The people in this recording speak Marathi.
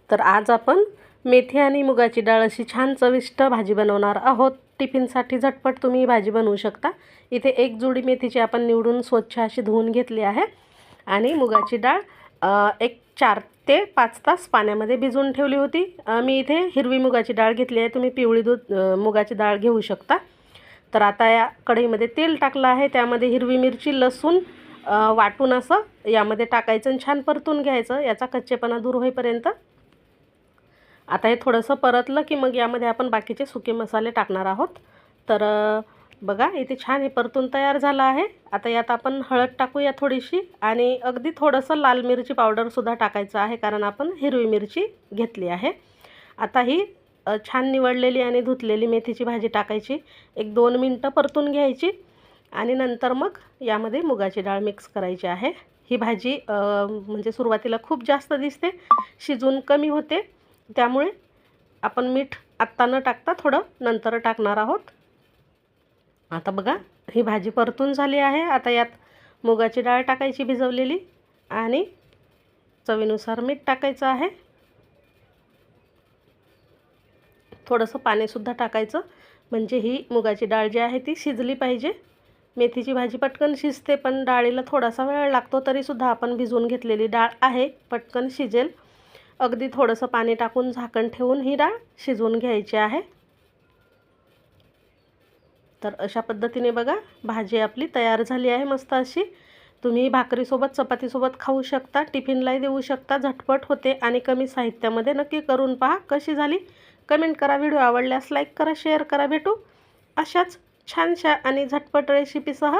तर आज आपण मेथी आणि मुगाची डाळ अशी छान चविष्ट भाजी बनवणार आहोत। टिफिनसाठी झटपट तुम्ही ही भाजी बनवू शकता। इथे एक जुडी मेथीची आपण निवडून स्वच्छ अशी धुवून घेतली आहे आणि मुगाची डाळ एक 4 ते 5 तास पाण्यामध्ये भिजवून ठेवली होती। मी इथे हिरवी मुगाची डाळ घेतली आहे, तुम्ही पिवळी मुगाची डाळ घेऊ शकता। तर आता या कढईमध्ये तेल टाकलं आहे, त्यामध्ये हिरवी मिरची लसूण वाटून असं यामध्ये टाकायचं आणि छान परतून घ्यायचं, याचा कच्चेपणा दूर होईपर्यंत। आता हे थोडंसं परतलं की मग यामध्ये आपण बाकीचे सुके मसाले टाकणार आहोत। तर बघा इथे छान हे परतून तयार झालं आहे। आता यात आपण हळद टाकूया थोडीशी आणि अगदी थोडंसं लाल मिरची पावडरसुद्धा टाकायचं आहे, कारण आपण हिरवी मिरची घेतली आहे। आता ही छान निवडलेली आणि धुतलेली मेथीची भाजी टाकायची, 1-2 मिनटं परतून घ्यायची आणि नंतर मग यामध्ये मुगाची डाळ मिक्स करायची आहे। ही भाजी म्हणजे सुरुवातीला खूप जास्त दिसते, शिजून कमी होते, त्यामुळे आपण मीठ आत्ता न टाकता थोडं नंतर टाकणार आहोत। आता बघा ही भाजी परतून झाली आहे। आता यात मुगाची डाळ टाकायची भिजवलेली आणि चवीनुसार मीठ टाकायचं आहे। थोडंसं पाणीसुद्धा टाकायचं, म्हणजे ही मुगाची डाळ जी आहे ती शिजली पाहिजे। मेथीची भाजी पटकन शिजते, पण डाळीला थोडासा वेळ लागतो, तरीसुद्धा आपण भिजवून घेतलेली डाळ आहे, पटकन शिजेल। अगदी थोडंसं पाणी टाकून झाकण ठेवून ही डाळ शिजवून घ्यायची आहे। तर अशा पद्धतीने बघा भाजी आपली तयार झाली आहे मस्त अशी। तुम्ही भाकरीसोबत चपातीसोबत खाऊ शकता, टिफिनलाही देऊ शकता, झटपट होते आणि कमी साहित्यामध्ये। नक्की करून पहा कशी झाली, कमेंट करा। व्हिडिओ आवडल्यास लाईक करा, शेअर करा। भेटू अशाच छानशा आणि झटपट रेसिपीसह